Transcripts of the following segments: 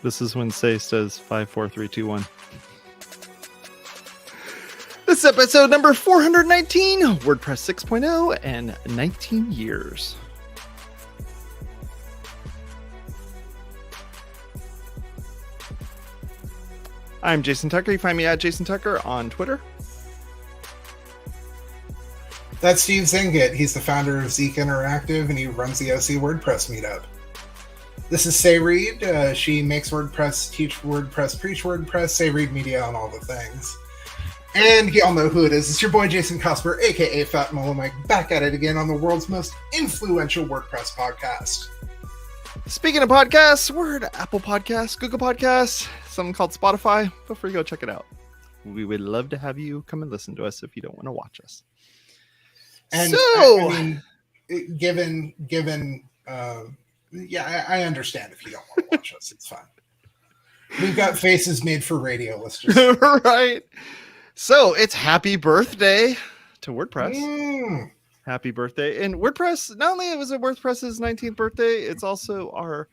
This is when Sace does 5, 4, 3, 2, 1. This is episode number 419, WordPress 6.0 and 19 years. I'm Jason Tucker. You find me at Jason Tucker on Twitter. That's Steve Zehngut. He's the founder of Zeek Interactive, and he runs the OC WordPress meetup. This is Say Reed. She makes WordPress, teach WordPress, preach WordPress, Say Reed Media, and all the things. And y'all know who it is. It's your boy Jason Cosper, aka Fat Mike, back at it again on the world's most influential WordPress podcast. Speaking of podcasts, we're at Apple Podcasts, Google Podcasts, something called Spotify. Feel free to go check it out. We would love to have you come and listen to us if you don't want to watch us. And so, I understand if you don't want to watch us. It's fine. We've got faces made for radio. Let's just right. So it's happy birthday to WordPress. Happy birthday. And WordPress, not only was it WordPress's 19th birthday, it's also our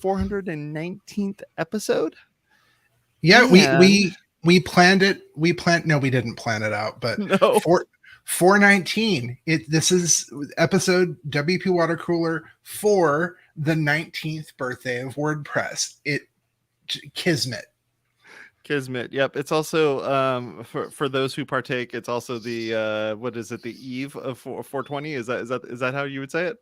419th episode. Yeah, and we planned it. We didn't plan it out, but no. 419. This is episode WPwatercooler for the 19th birthday of WordPress. Kismet. Yep. It's also for those who partake, it's also the what is it, the eve of 420? Is that how you would say it?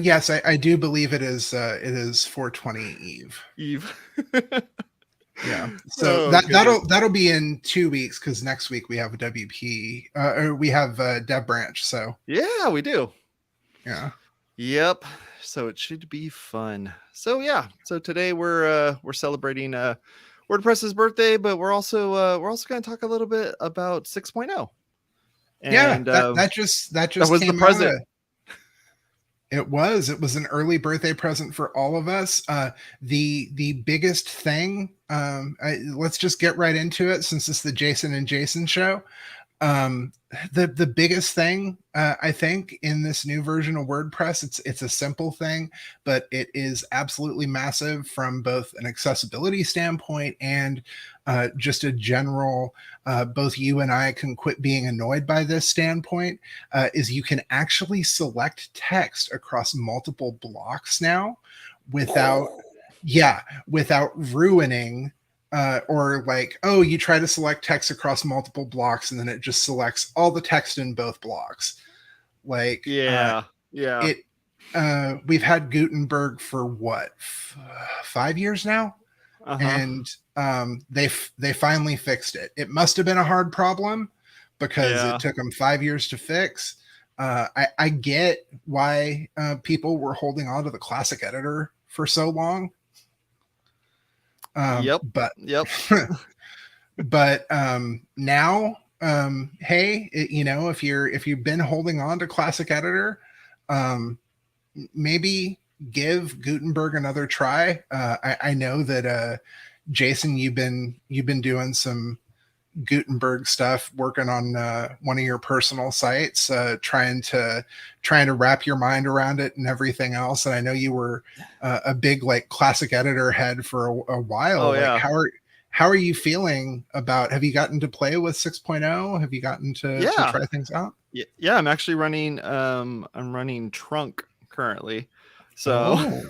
Yes, I do believe it is 420 eve. Yeah. So that'll be in 2 weeks, because next week we have a WP or we have Dev Branch. So yeah, we do. Yeah. Yep. So it should be fun. So yeah. So today we're celebrating WordPress's birthday, but we're also going to talk a little bit about 6.0. And that just that was came the present. It was an early birthday present for all of us. The biggest thing, let's just get right into it, since it's the Jason and Jason show. The biggest thing, I think, in this new version of WordPress, it's a simple thing, but it is absolutely massive from both an accessibility standpoint and just a general, both you and I can quit being annoyed by this standpoint, is you can actually select text across multiple blocks now without ruining or like, oh, you try to select text across multiple blocks and then it just selects all the text in both blocks. Like, we've had Gutenberg for what, 5 years now? And they finally fixed it. It must have been a hard problem because it took them 5 years to fix. I get why people were holding on to the classic editor for so long. But now, hey, if you've been holding on to classic editor, maybe give Gutenberg another try. I know that Jason, you've been doing some Gutenberg stuff, working on one of your personal sites, trying to wrap your mind around it and everything else. And I know you were a big like classic editor head for a while. Oh, yeah. How are you feeling about? Have you gotten to play with 6.0? Have you gotten to try things out? Yeah, I'm actually running. I'm running Trunk currently. So.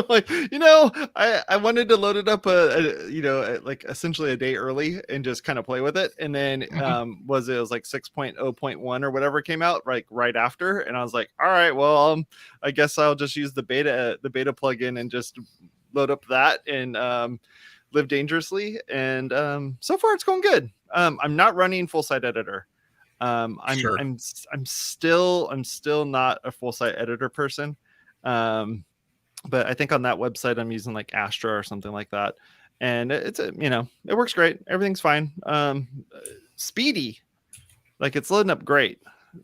Like, I wanted to load it up like essentially a day early and just kind of play with it, and then it was like 6.0.1 or whatever came out right after, and I was like, all right, well, I guess I'll just use the beta plugin and just load up that and live dangerously, and so far it's going good. I'm not running full site editor. I'm still not a full site editor person. But I think on that website I'm using like Astra or something like that, and it works great. Everything's fine. Speedy, like it's loading up great.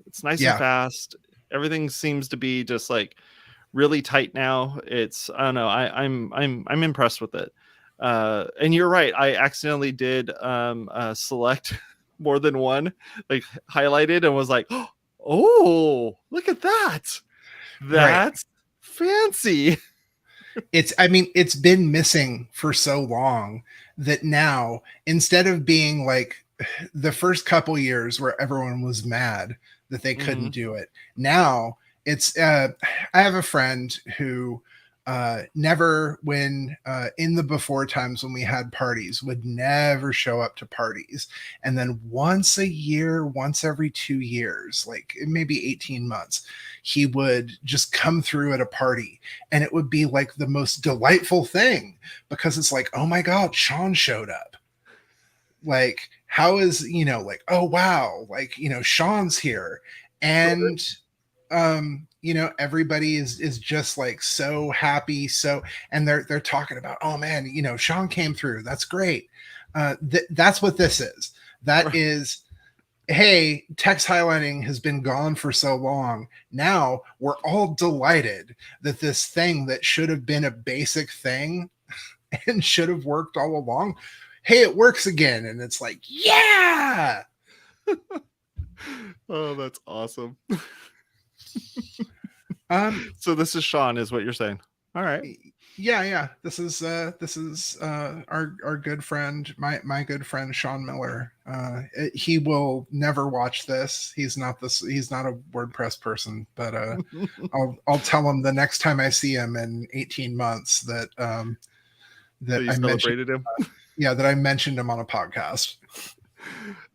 It's nice and fast. Everything seems to be just like really tight now. It's, I don't know. I'm impressed with it. And you're right. I accidentally did select more than one, like highlighted, and was like, oh, look at that. That's fancy. it's been missing for so long that now, instead of being like the first couple years where everyone was mad that they couldn't do it, now it's I have a friend who never, when in the before times when we had parties, would never show up to parties, and then once a year, once every 2 years, like maybe 18 months, he would just come through at a party, and it would be like the most delightful thing, because it's like, oh my god, Sean showed up. Like, how is, like, oh wow, like, Sean's here. And everybody is just like so happy. So, and they're talking about, oh man, Sean came through, that's great. That's what this is. That is, hey, text highlighting has been gone for so long. Now we're all delighted that this thing that should have been a basic thing and should have worked all along, hey, it works again. And it's like, yeah. Oh, that's awesome. So this is Sean, is what you're saying. All right. Yeah. This is our good friend, my good friend Sean Miller. He will never watch this. He's not a WordPress person, but I'll tell him the next time I see him in 18 months that so you celebrated him. Yeah, that I mentioned him on a podcast.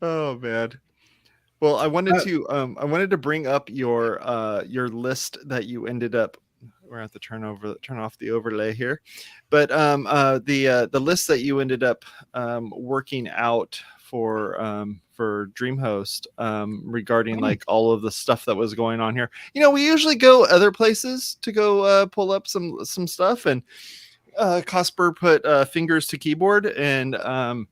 Oh man. Well, I wanted to bring up your list that you ended up. We're at the turn off the overlay here, but the list that you ended up working out for DreamHost regarding like all of the stuff that was going on here. We usually go other places to go pull up some stuff, and Cosper put fingers to keyboard and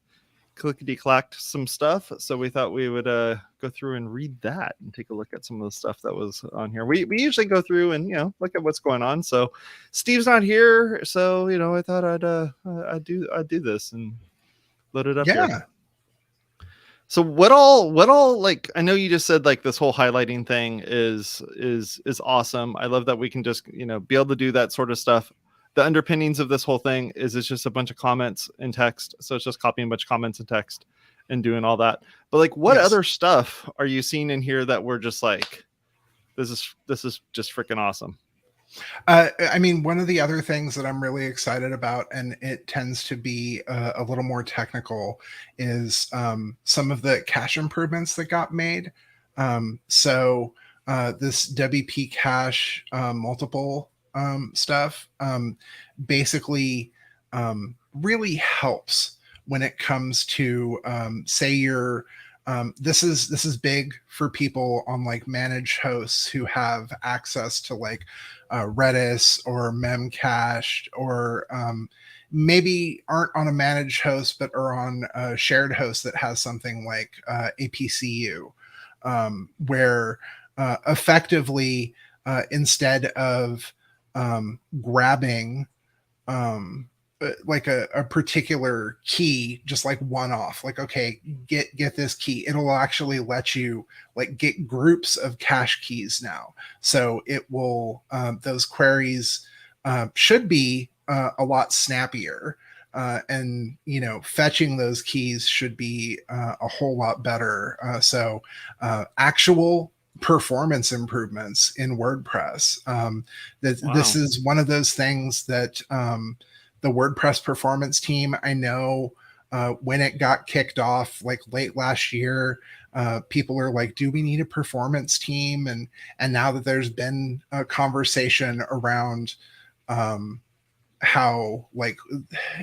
clickety-clacked some stuff, so we thought we would go through and read that and take a look at some of the stuff that was on here. We usually go through and look at what's going on. So Steve's not here, so I thought I'd do this and load it up here. So what all like, I know you just said like this whole highlighting thing is awesome. I love that we can just be able to do that sort of stuff. The underpinnings of this whole thing is it's just a bunch of comments and text. So it's just copying a bunch of comments and text and doing all that. But like, what other stuff are you seeing in here that we're just like, this is just freaking awesome? I mean, one of the other things that I'm really excited about, and it tends to be a little more technical, is some of the cache improvements that got made. So this WP cache multiple stuff basically really helps when it comes to say you're this is big for people on like managed hosts who have access to like Redis or Memcached, or maybe aren't on a managed host but are on a shared host that has something like APCU, where effectively instead of grabbing like a particular key, just like one off, like, okay, get this key, it'll actually let you like get groups of cache keys now. So it will those queries should be a lot snappier, and fetching those keys should be a whole lot better. So actual performance improvements in WordPress. This is one of those things that the WordPress performance team, I know when it got kicked off like late last year, people are like, do we need a performance team? And now that there's been a conversation around how like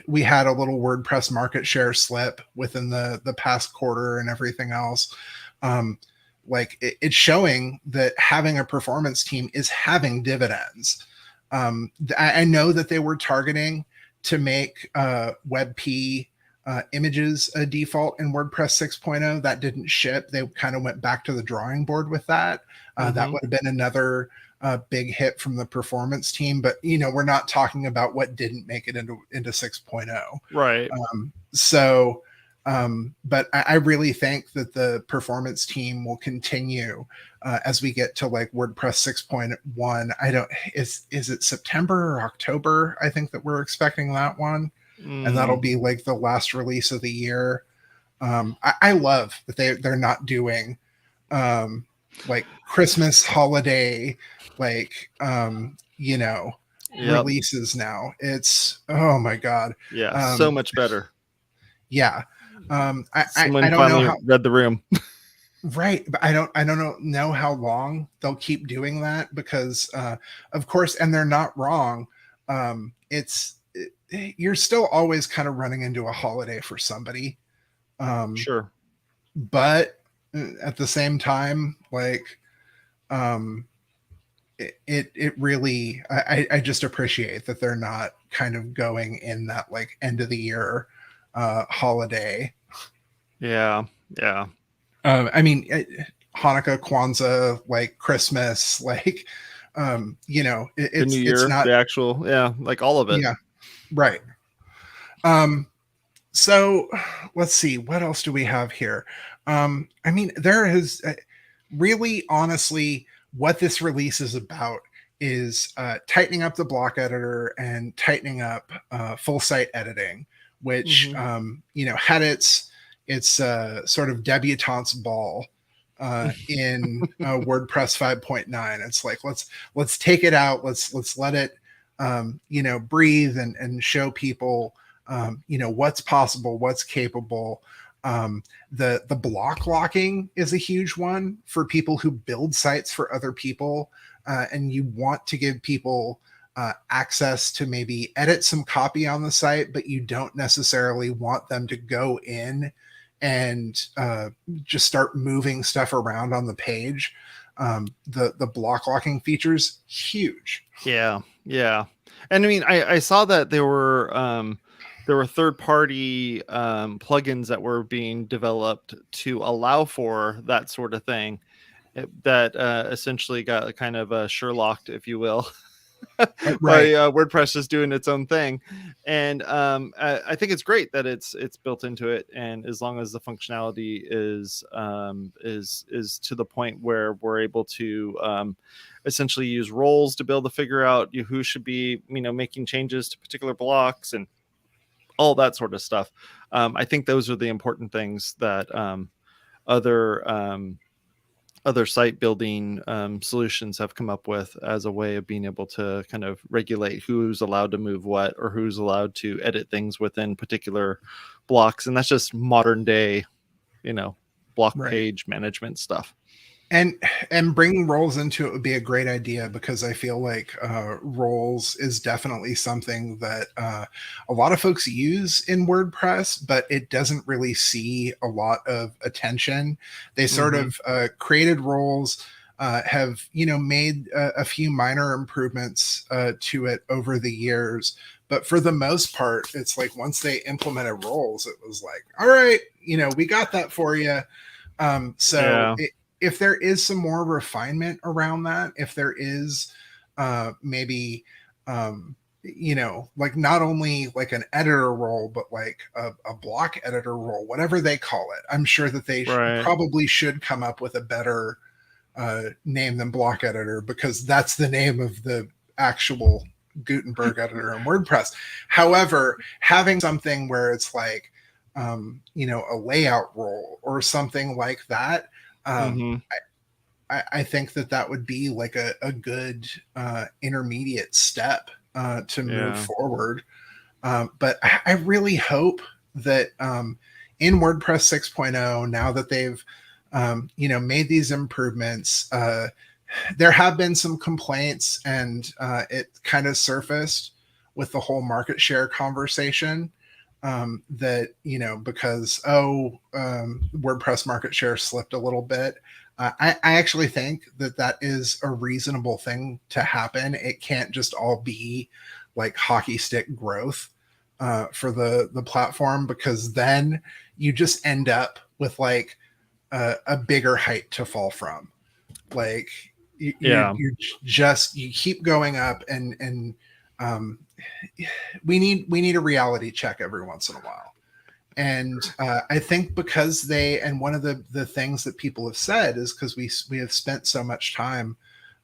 we had a little WordPress market share slip within the past quarter and everything else, like it's showing that having a performance team is having dividends. I know that they were targeting to make WebP images a default in WordPress 6.0. That didn't ship. They kind of went back to the drawing board with that. That would have been another big hit from the performance team. But we're not talking about what didn't make it into 6.0. Right. So But I really think that the performance team will continue as we get to like WordPress 6.1. I don't, is it September or October? I think that we're expecting that one. And that'll be like the last release of the year. I love that they're not doing like Christmas holiday, like, releases now. It's, oh my God. Yeah, so much better. Yeah. Someone I don't know finally how, read the room. right, but I don't know how long they'll keep doing that because of course, and they're not wrong. You're still always kind of running into a holiday for somebody. Sure. But at the same time, like, it really, I just appreciate that they're not kind of going in that like end of the year holiday. Yeah. I mean, Hanukkah, Kwanzaa, like Christmas, like, The New it's Year, not, the actual, like all of it. yeah, right. So let's see, what else do we have here? I mean, there is really, honestly, what this release is about is tightening up the block editor and tightening up full site editing, which had its sort of debutante's ball in WordPress 5.9. It's like let's take it out, let's let it breathe and show people what's possible, what's capable. The block locking is a huge one for people who build sites for other people, and you want to give people access to maybe edit some copy on the site, but you don't necessarily want them to go in and just start moving stuff around on the page. The block locking features huge. Yeah. And I mean, I saw that there were third-party plugins that were being developed to allow for that sort of thing. That essentially got kind of Sherlocked, if you will, Right. by WordPress just doing its own thing. And I think it's great that it's built into it, and as long as the functionality is to the point where we're able to essentially use roles to be able to figure out who should be making changes to particular blocks and all that sort of stuff. I think those are the important things that other site building solutions have come up with as a way of being able to kind of regulate who's allowed to move what or who's allowed to edit things within particular blocks. And that's just modern day, block page management stuff. And bringing roles into it would be a great idea, because I feel like roles is definitely something that a lot of folks use in WordPress, but it doesn't really see a lot of attention. They sort of created roles, have made a few minor improvements to it over the years, but for the most part, it's like once they implemented roles, it was like, all right, we got that for you. If there is some more refinement around that, if there is maybe, like not only like an editor role, but like a block editor role, whatever they call it, I'm sure that they probably should come up with a better name than block editor, because that's the name of the actual Gutenberg editor in WordPress. However, having something where it's like, a layout role or something like that, I think that would be like a good intermediate step to move forward. But I really hope that in WordPress 6.0, now that they've made these improvements, there have been some complaints, and it kind of surfaced with the whole market share conversation. That because WordPress market share slipped a little bit. I actually think that is a reasonable thing to happen. It can't just all be like hockey stick growth for the platform, because then you just end up with like a bigger height to fall from. Like you keep going up, and we need a reality check every once in a while. And I think because and one of the things that people have said is because we have spent so much time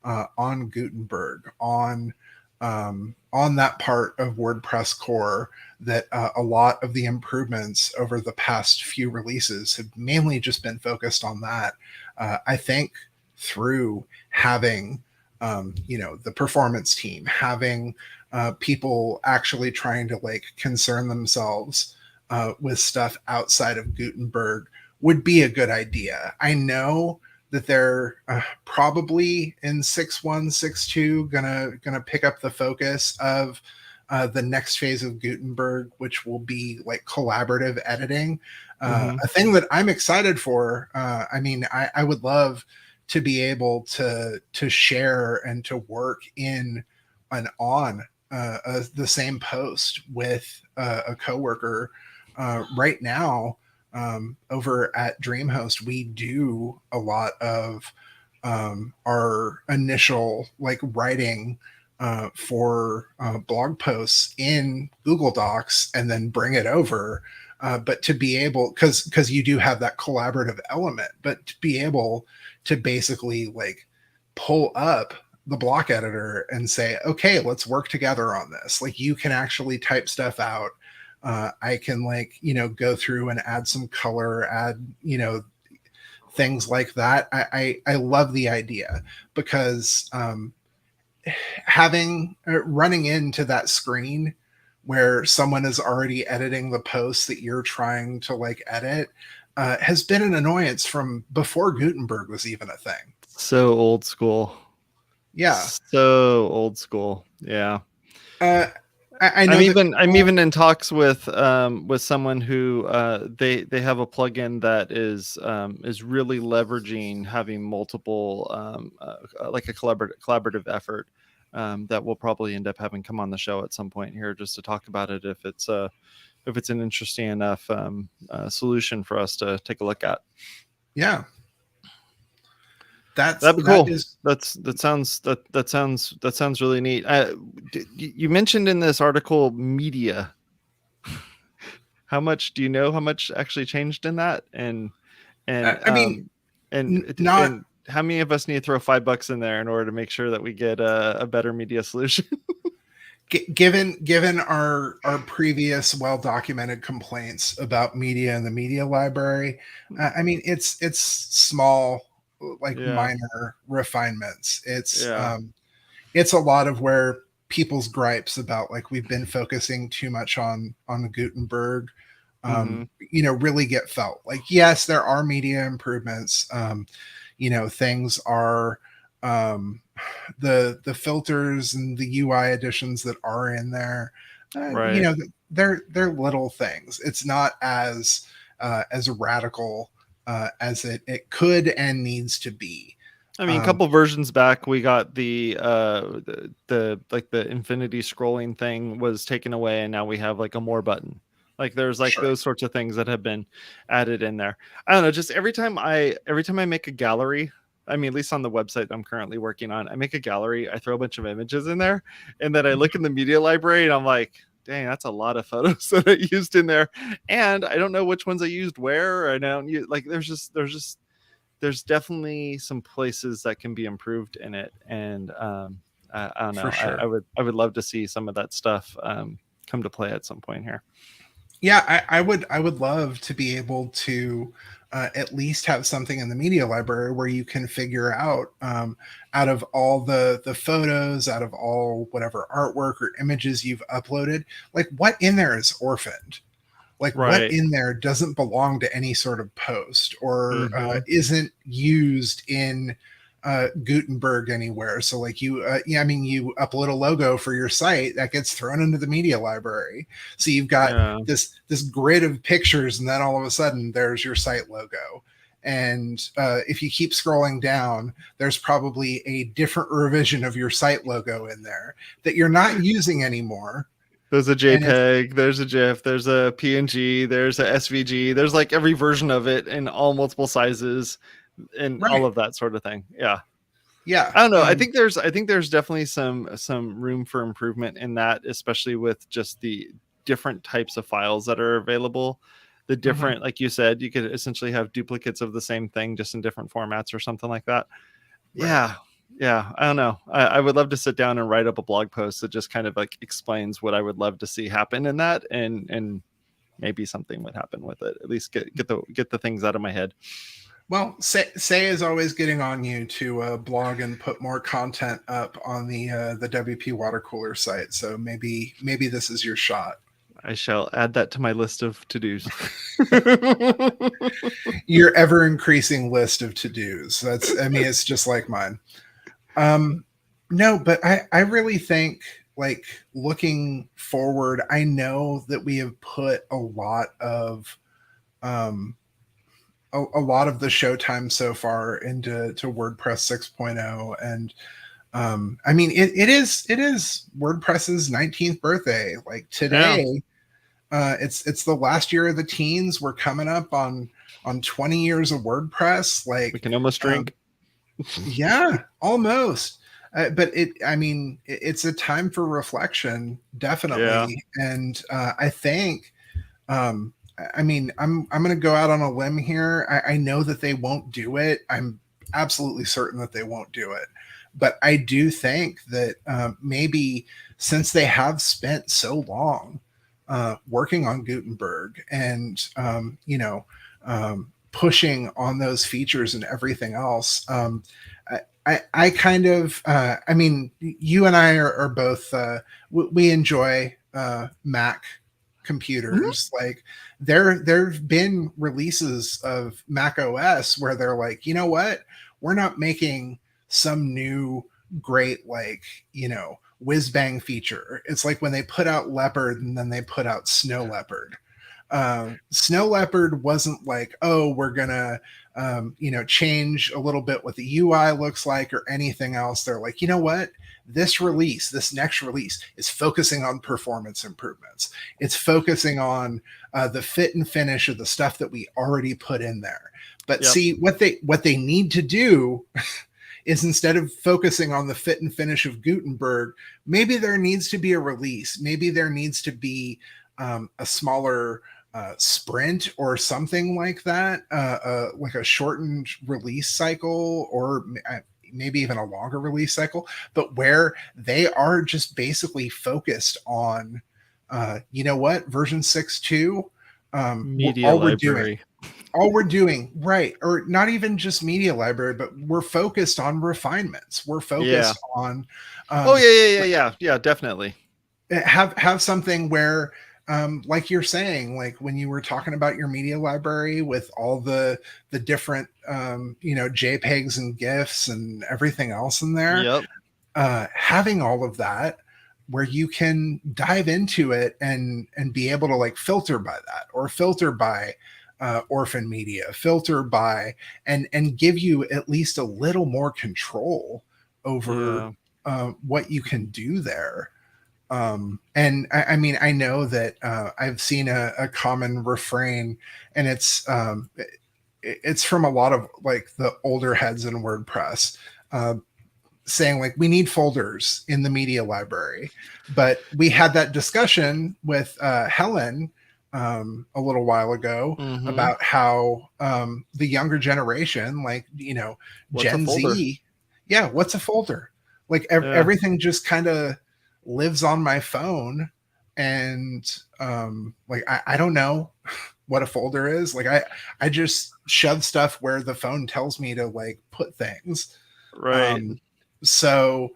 on Gutenberg, on that part of WordPress core, that a lot of the improvements over the past few releases have mainly just been focused on that. I think through having the performance team, having people actually trying to like concern themselves with stuff outside of Gutenberg would be a good idea. I know that they're probably in 6.1, 6.2 gonna pick up the focus of the next phase of Gutenberg, which will be like collaborative editing. A thing that I'm excited for. I would love to be able to share and to work in and on the same post with a coworker. Right now, over at DreamHost, we do a lot of our initial like writing for blog posts in Google Docs and then bring it over. But to be able, because you do have that collaborative element, but to be able to basically like pull up the block editor and say, okay, let's work together on this. Like you can actually type stuff out. I can go through and add some color, add, things like that. I love the idea because running into that screen where someone is already editing the post that you're trying to like edit has been an annoyance from before Gutenberg was even a thing. So old school. Yeah. So old school. Yeah. I know I'm even in talks with someone who they have a plugin that is really leveraging having multiple like a collaborative effort that we'll probably end up having come on the show at some point here just to talk about it if it's an interesting enough solution for us to take a look at. Yeah. That'd be cool. That sounds really neat. You mentioned in this article media. How much do you know? How much actually changed in that? And how many of us need to throw $5 in there in order to make sure that we get a better media solution? Given our previous well-documented complaints about media in the media library, it's small, minor refinements. It's a lot of where people's gripes about like we've been focusing too much on Gutenberg really get felt. Like, yes, there are media improvements. Things are the filters and the UI additions that are in there. Right. They're little things. It's not as radical as it could and needs to be. I mean, a couple versions back, we got the infinity scrolling thing was taken away, and now we have like a more button. Like there's like those sorts of things that have been added in there. I don't know. Just every time I make a gallery, I mean, at least on the website I'm currently working on, I make a gallery, I throw a bunch of images in there, and then I look in the media library, and I'm like, dang, that's a lot of photos that I used in there, and I don't know which ones I used where. And I don't use, like, there's definitely some places that can be improved in it, and I don't know. Sure. I would love to see some of that stuff come to play at some point here. Yeah, I would love to be able to at least have something in the media library where you can figure out of all the photos, out of all whatever artwork or images you've uploaded, like what in there is orphaned. Like what in there doesn't belong to any sort of post or isn't used in Gutenberg anywhere. So like you upload a logo for your site that gets thrown into the media library. So you've got this grid of pictures, and then all of a sudden there's your site logo. And if you keep scrolling down, there's probably a different revision of your site logo in there that you're not using anymore. There's a JPEG, there's a GIF, there's a PNG, there's a SVG, there's like every version of it in all multiple sizes and all of that sort of thing. Yeah. I don't know. I think there's definitely some room for improvement in that, especially with just the different types of files that are available. the different, like you said, you could essentially have duplicates of the same thing just in different formats or something like that. Right. Yeah, I don't know. I would love to sit down and write up a blog post that just kind of like explains what I would love to see happen in that, and maybe something would happen with it. At least get the things out of my head. Well, Say is always getting on you to blog and put more content up on the WP Watercooler site. So maybe this is your shot. I shall add that to my list of to-dos. Your ever increasing list of to-dos. It's just like mine. No, but I really think, like, looking forward, I know that we have put a lot of a lot of the showtime so far into WordPress 6.0, and it is WordPress's 19th birthday. Like today, it's the last year of the teens. We're coming up on 20 years of WordPress. Like, we can almost drink. Yeah, almost. But it's a time for reflection, definitely. Yeah. And I think, I'm going to go out on a limb here. I know that they won't do it. I'm absolutely certain that they won't do it. But I do think that maybe, since they have spent so long working on Gutenberg and, pushing on those features and everything else, I kind of, you and I are both, we enjoy Mac computers. Mm-hmm. Like there've been releases of Mac OS where they're like, you know what, we're not making some new great, like, whiz bang feature. It's like when they put out Leopard and then they put out Snow Leopard. Snow Leopard wasn't like, oh, we're gonna change a little bit what the UI looks like or anything else. They're like, you know what, this next release is focusing on performance improvements. It's focusing on the fit and finish of the stuff that we already put in there. But see, what they need to do is, instead of focusing on the fit and finish of Gutenberg, maybe there needs to be a release. Maybe there needs to be a smaller sprint or something like that, like a shortened release cycle, or maybe even a longer release cycle, but where they are just basically focused on, version 6.2, media library. All we're doing, right, or not even just media library, but we're focused on refinements. We're focused on definitely have something where, like you're saying, like when you were talking about your media library with all the different JPEGs and GIFs and everything else in there, having all of that where you can dive into it and be able to, like, filter by that, or filter by orphan media, filter by, and give you at least a little more control over what you can do there. And I know that I've seen a common refrain, and it's from a lot of, like, the older heads in WordPress, saying, like, we need folders in the media library. But we had that discussion with Helen a little while ago about how the younger generation, like, Gen Z, what's a folder? Like everything just kind of lives on my phone, and like I don't know what a folder is. Like I just shove stuff where the phone tells me to, like, put things, right. So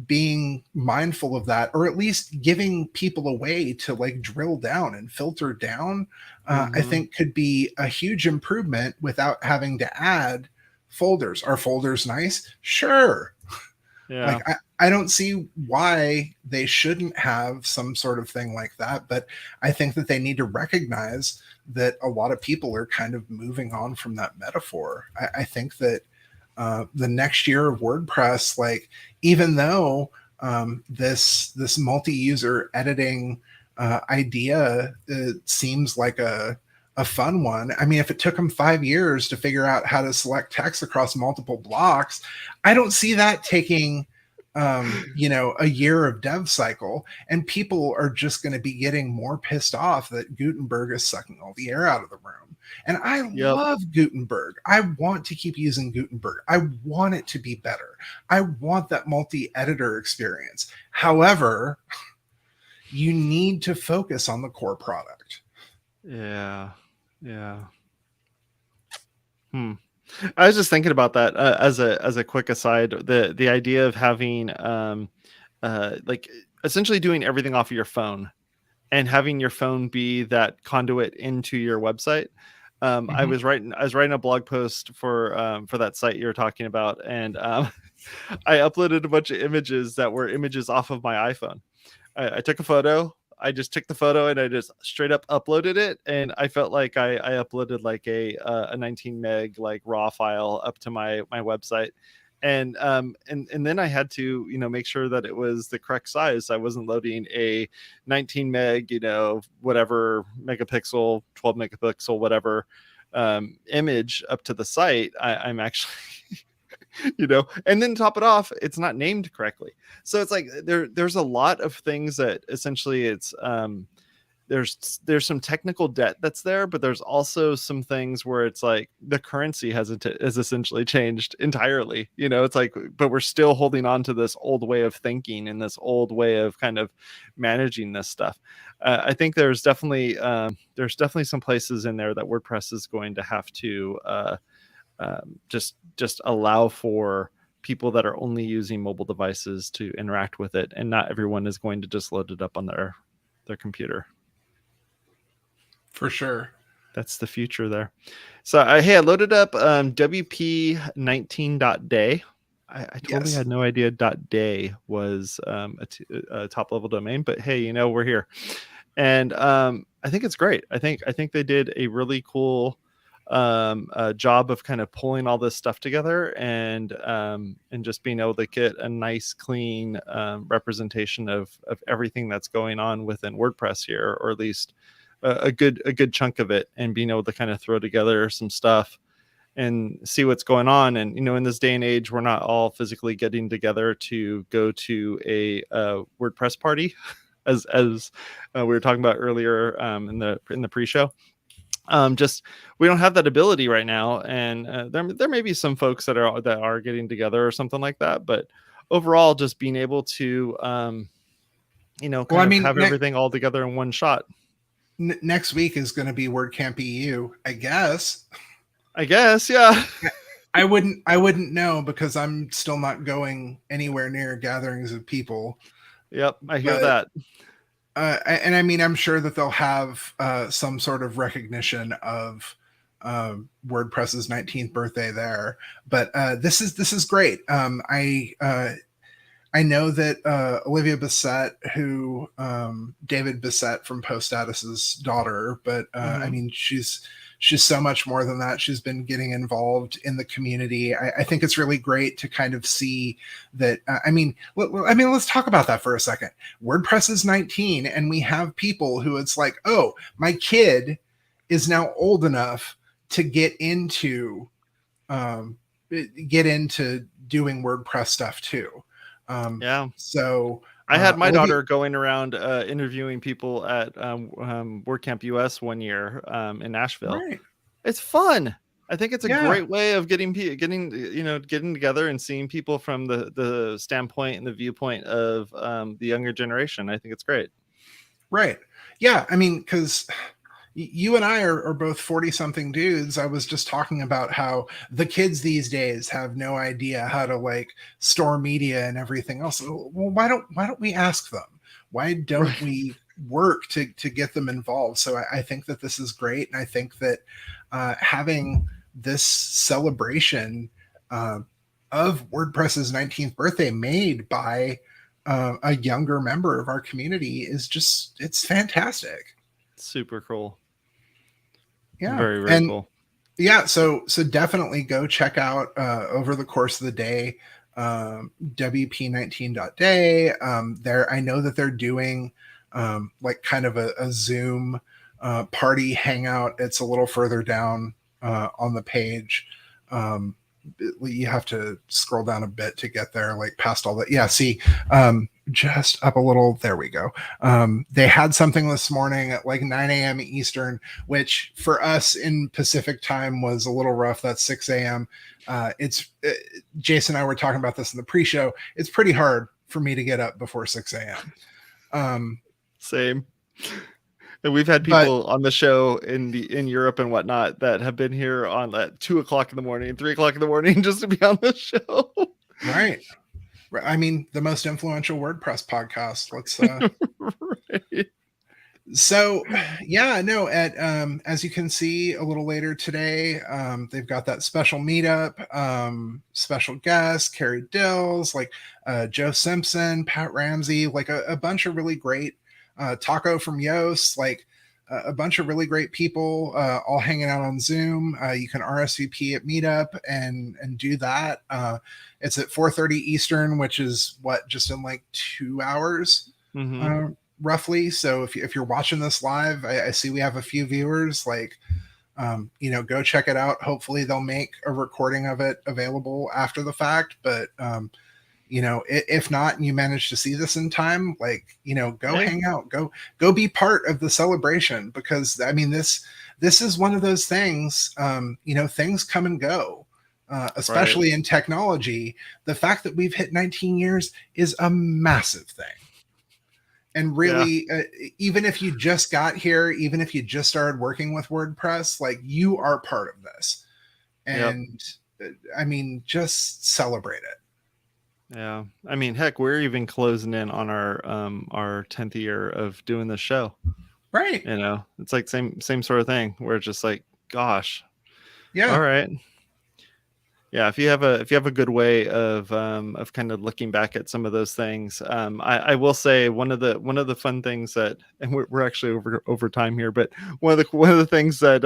being mindful of that, or at least giving people a way to, like, drill down and filter down, I think could be a huge improvement without having to add folders. Are folders nice? Sure. Like I don't see why they shouldn't have some sort of thing like that, but I think that they need to recognize that a lot of people are kind of moving on from that metaphor. I think that the next year of WordPress, like, even though this multi-user editing idea, it seems like a fun one. I mean, if it took them 5 years to figure out how to select text across multiple blocks, I don't see that taking a year of dev cycle, and people are just going to be getting more pissed off that Gutenberg is sucking all the air out of the room. And I Yep. love Gutenberg. I want to keep using Gutenberg. I want it to be better. I want that multi-editor experience. However, you need to focus on the core product. Yeah. I was just thinking about that as a quick aside. The idea of having like essentially doing everything off of your phone, and having your phone be that conduit into your website. I was writing a blog post for that site you were talking about, and I uploaded a bunch of images that were images off of my iPhone. I took a photo. I just took the photo and I just straight up uploaded it, and I felt like I uploaded like a 19 meg like raw file up to my website, and then I had to make sure that it was the correct size. I wasn't loading a 19 meg whatever megapixel, 12 megapixel whatever image up to the site. I'm actually and then top it off, it's not named correctly. So it's like there's a lot of things that essentially it's there's some technical debt that's there, but there's also some things where it's like the currency has essentially changed entirely. It's like, but we're still holding on to this old way of thinking and this old way of kind of managing this stuff. I think there's definitely some places in there that WordPress is going to have to just allow for people that are only using mobile devices to interact with it, and not everyone is going to just load it up on their computer. For sure. That's the future there. So I loaded up WP19.day. I totally had no idea .day was a top level domain, but hey, we're here, and I think it's great. I think they did a really cool job of kind of pulling all this stuff together, and just being able to get a nice clean representation of everything that's going on within WordPress here, or at least a good chunk of it, and being able to kind of throw together some stuff and see what's going on. And in this day and age, we're not all physically getting together to go to a WordPress party as we were talking about earlier in the pre-show. Just we don't have that ability right now, and there may be some folks that are getting together or something like that, but overall, just being able to have everything all together in one shot. Next week is going to be WordCamp EU, I guess. Yeah. I wouldn't know, because I'm still not going anywhere near gatherings of people. Yep, I hear that. And I mean, I'm sure that they'll have some sort of recognition of WordPress's 19th birthday there. But this is great. I know that Olivia Bissett, who David Bissett from Post Status's daughter, but I mean, she's so much more than that. She's been getting involved in the community. I think it's really great to kind of see that. Let's talk about that for a second. WordPress is 19, and we have people who it's like, oh, my kid is now old enough to get into doing WordPress stuff too. So I had my daughter going around interviewing people at WordCamp US one year in Nashville. Right. It's fun. I think it's a great way of getting together and seeing people from the standpoint and the viewpoint of the younger generation. I think it's great. Right. Yeah. I mean, because you and I are both 40-something dudes. I was just talking about how the kids these days have no idea how to like store media and everything else. Well, why don't we ask them? Why don't we work to get them involved? So I think that this is great, and I think that having this celebration of WordPress's 19th birthday made by a younger member of our community it's fantastic. Super cool. Yeah. Very, very cool. Yeah. So definitely go check out over the course of the day, WP19.day. There, I know that they're doing like kind of a Zoom party hangout. It's a little further down on the page. you have to scroll down a bit to get there, like past all that. Yeah, see, just up a little. There we go. They had something this morning at like 9 a.m. Eastern, which for us in Pacific time was a little rough. That's 6 a.m. Jason and I were talking about this in the pre-show. It's pretty hard for me to get up before 6 a.m. Same. And we've had people on the show in Europe and whatnot that have been here on at 2 o'clock in the morning, 3 o'clock in the morning, just to be on the show. Right. I mean, the most influential WordPress podcast. Let's right. So yeah, no, at as you can see a little later today, they've got that special meetup, special guests, Carrie Dills, like Joe Simpson, Pat Ramsey, like a bunch of really great Taco from Yoast, like a bunch of really great people all hanging out on Zoom. You can RSVP at Meetup and do that. It's at 4:30 Eastern, which is just in like 2 hours, roughly. So if you're watching this live, I see we have a few viewers. Like, go check it out. Hopefully they'll make a recording of it available after the fact. But if not, and you manage to see this in time, like, go hang out, go be part of the celebration, because I mean, this is one of those things, things come and go, especially in technology. The fact that we've hit 19 years is a massive thing. And really, even if you just got here, even if you just started working with WordPress, like, you are part of this. And I mean, just celebrate it. Yeah. I mean, heck, we're even closing in on our 10th year of doing this show. Right. It's like same sort of thing. Where it's just like, gosh. Yeah. All right. Yeah. If you have a good way of kind of looking back at some of those things, I will say one of the fun things that, and we're actually over time here, but one of the things that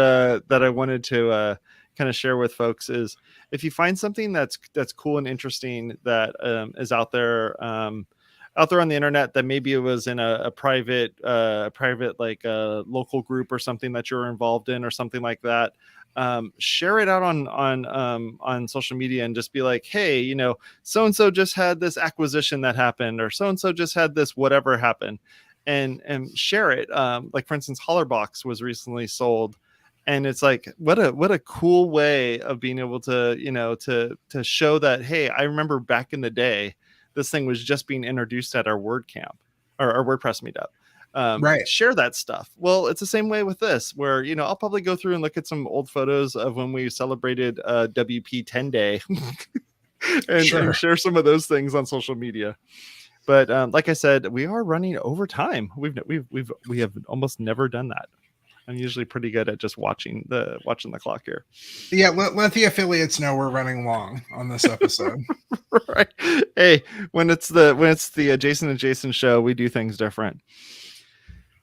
I wanted to kind of share with folks is, if you find something that's cool and interesting that is out there on the internet, that maybe it was in a private like a local group or something that you're involved in or something like that, share it out on social media and just be like, hey, so and so just had this acquisition that happened, or so and so just had this whatever happen, and share it. Like, for instance, Hollerbox was recently sold. And it's like, what a cool way of being able to, to show that, hey, I remember back in the day, this thing was just being introduced at our WordCamp or our WordPress meetup. Share that stuff. Well, it's the same way with this, where, I'll probably go through and look at some old photos of when we celebrated WP 10 day and share some of those things on social media. But like I said, we are running over time. We have almost never done that. I'm usually pretty good at just watching the clock here. Yeah, let the affiliates know we're running long on this episode. Right. Hey, when it's the Jason and Jason show, we do things different.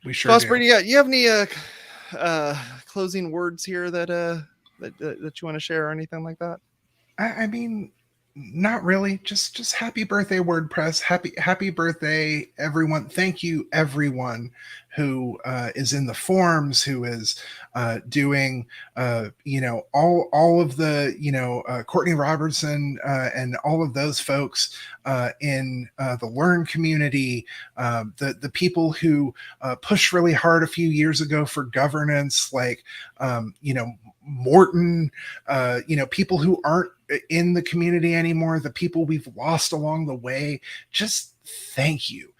We sure Cosper, do. you have any closing words here that you want to share or anything like that? I mean, not really. Just happy birthday, WordPress. Happy birthday, everyone. Thank you, everyone who is in the forums, who is doing all of the Courtney Robertson and all of those folks in the Learn community, the people who pushed really hard a few years ago for governance, like Morton, people who aren't in the community anymore, the people we've lost along the way. Just thank you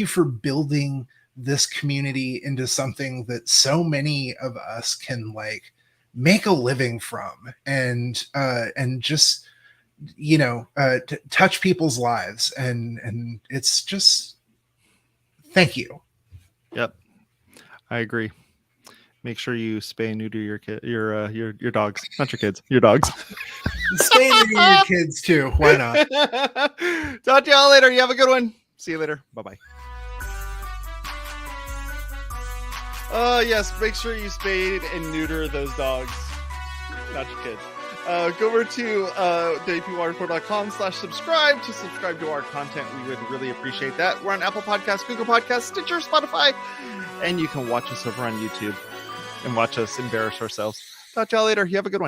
for building this community into something that so many of us can like make a living from, and just touch people's lives, and it's just thank you. Yep, I agree. Make sure you spay and neuter your dogs, not your kids, your dogs. Spay and neuter your kids too. Why not? Talk to y'all later. You have a good one. See you later. Bye-bye. Yes, make sure you spay and neuter those dogs, not your kids. Go over to WPwatercooler.com/subscribe to subscribe to our content. We would really appreciate that. We're on Apple Podcasts, Google Podcasts, Stitcher, Spotify, and you can watch us over on YouTube and watch us embarrass ourselves. Talk to y'all later. You have a good one.